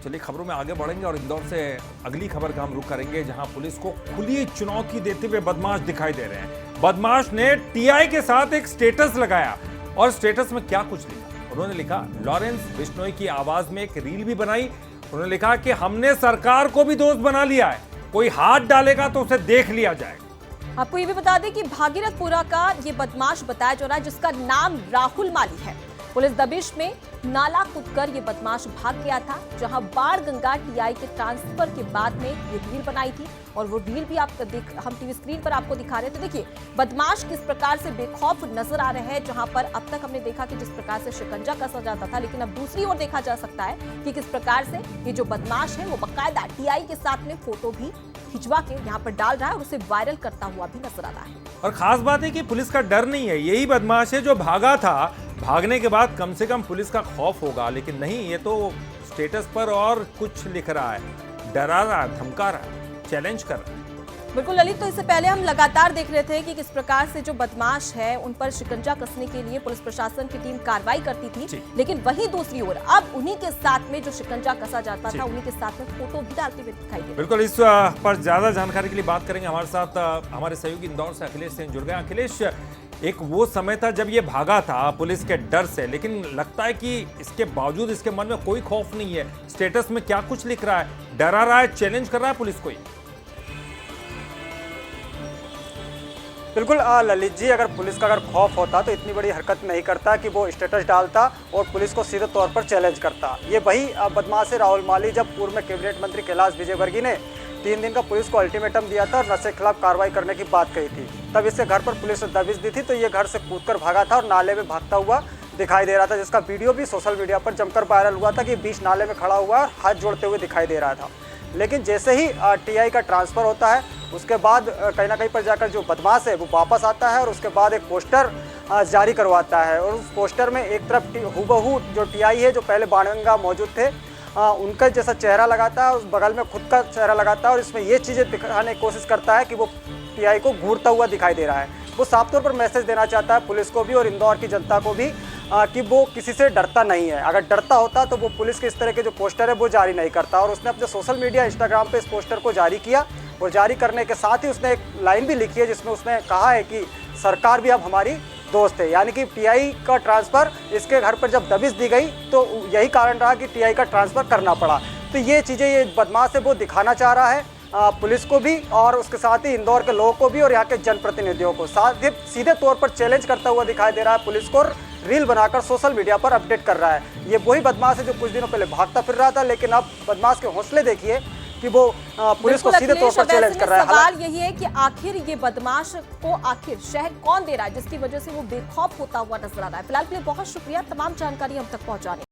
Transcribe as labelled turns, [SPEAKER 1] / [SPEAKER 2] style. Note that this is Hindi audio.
[SPEAKER 1] चलिए खबरों में आगे बढ़ेंगे और इंदौर से अगली खबर का हम रुख करेंगे, जहां पुलिस को खुली चुनौती देते हुए बदमाश दिखाई दे रहे हैं। बदमाश ने टीआई के साथ एक स्टेटस लगाया और स्टेटस में क्या कुछ लिखा। उन्होंने लिखा, लॉरेंस बिश्नोई की आवाज में एक रील भी बनाई। उन्होंने लिखा कि हमने सरकार को भी दोस्त बना लिया है, कोई हाथ डालेगा तो उसे देख लिया जाएगा।
[SPEAKER 2] आपको ये भी बता दें कि भागीरथपुरा का ये बदमाश बताया जा रहा है, जिसका नाम राहुल माली है। पुलिस दबिश में नाला कूदकर ये बदमाश भाग गया था, जहां बाढ़ गंगा टीआई के ट्रांसफर के बाद में ये रील बनाई थी और वो रील भी हम टीवी स्क्रीन पर आपको दिखा रहे हैं। तो देखिए बदमाश किस प्रकार से बेखौफ नजर आ रहे हैं, जहां पर अब तक हमने देखा कि जिस प्रकार से शिकंजा कसा जाता था, लेकिन अब दूसरी ओर देखा जा सकता है कि किस प्रकार से ये जो बदमाश है वो बाकायदा टीआई के साथ में फोटो भी खिंचवा के यहाँ पर डाल रहा है और उसे वायरल करता हुआ भी नजर आ रहा है।
[SPEAKER 1] और खास बात है कि पुलिस का डर नहीं है, यही बदमाश है जो भागा था। भागने के बाद कम से कम पुलिस का खौफ होगा, लेकिन नहीं, ये तो स्टेटस पर और कुछ लिख रहा है, डरा रहा है, धमका रहा है, चैलेंज कर रहा है।
[SPEAKER 2] बिल्कुल ललित, तो इससे पहले हम लगातार देख रहे थे कि किस प्रकार से जो बदमाश है उन पर शिकंजा कसने के लिए पुलिस प्रशासन की टीम कार्रवाई करती थी, लेकिन वहीं दूसरी ओर अब उन्हीं के साथ में जो शिकंजा कसा जाता था उन्हीं के साथ में फोटो भी डालते हुए दिखाई दे।
[SPEAKER 1] बिल्कुल, इस पर ज्यादा जानकारी के लिए बात करेंगे। हमारे साथ हमारे सहयोगी इंदौर से अखिलेश सेन जुड़ गए। अखिलेश, एक वो समय था जब ये भागा था पुलिस के डर से, लेकिन लगता है कि इसके बावजूद इसके मन में कोई खौफ नहीं है। स्टेटस में क्या कुछ लिख रहा है, डरा रहा है, चैलेंज कर रहा है पुलिस को।
[SPEAKER 3] बिल्कुल ललित जी, अगर पुलिस का खौफ होता तो इतनी बड़ी हरकत नहीं करता कि वो स्टेटस डालता और पुलिस को सीधे तौर पर चैलेंज करता। ये वही बदमाश है राहुल माली, जब पूर्व में कैबिनेट मंत्री कैलाश विजयवर्गीय ने 3 दिन का पुलिस को अल्टीमेटम दिया था और नशे के खिलाफ कार्रवाई करने की बात कही थी, तब इससे घर पर पुलिस ने दबिश दी थी, तो ये घर से कूदकर भागा था और नाले में भागता हुआ दिखाई दे रहा था, जिसका वीडियो भी सोशल मीडिया पर जमकर वायरल हुआ था कि बीच नाले में खड़ा हुआ हाथ जोड़ते हुए दिखाई दे रहा था। लेकिन जैसे ही टीआई का ट्रांसफ़र होता है, उसके बाद कहीं ना कहीं पर जाकर जो बदमाश है वो वापस आता है और उसके बाद एक पोस्टर जारी करवाता है और उस पोस्टर में एक तरफ हूबहू जो टीआई है जो पहले बाणगंगा मौजूद थे उनका जैसा चेहरा लगाता है, उस बगल में खुद का चेहरा लगाता है और इसमें ये चीज़ें दिखाने की कोशिश करता है कि वो टीआई को घूरता हुआ दिखाई दे रहा है। वो साफ तौर पर मैसेज देना चाहता है पुलिस को भी और इंदौर की जनता को भी कि वो किसी से डरता नहीं है। अगर डरता होता तो वो पुलिस के इस तरह के जो पोस्टर है वो जारी नहीं करता। और उसने अपने सोशल मीडिया इंस्टाग्राम पे इस पोस्टर को जारी किया और जारी करने के साथ ही उसने एक लाइन भी लिखी है जिसमें उसने कहा है कि सरकार भी अब हमारी दोस्त है। यानी कि टीआई का ट्रांसफ़र इसके घर पर जब दबिश दी गई तो यही कारण रहा कि टीआई का ट्रांसफ़र करना पड़ा। तो ये चीज़ें ये बदमाश है वो दिखाना चाह रहा है पुलिस को भी और उसके साथ ही इंदौर के लोगों को भी और यहाँ के जनप्रतिनिधियों को, साथ ही सीधे तौर पर चैलेंज करता हुआ दिखाई दे रहा है पुलिस को और रील बनाकर सोशल मीडिया पर अपडेट कर रहा है। ये वही बदमाश है जो कुछ दिनों पहले भागता फिर रहा था, लेकिन अब बदमाश के हौसले देखिए कि वो पुलिस को सीधे तौर पर चैलेंज कर रहा है।
[SPEAKER 2] सवाल यही है कि आखिर ये बदमाश को आखिर शहर कौन दे रहा है जिसकी वजह से वो बेखौफ होता हुआ नजर आ रहा है। फिलहाल के लिए बहुत शुक्रिया तमाम जानकारी हम तक पहुंचाने।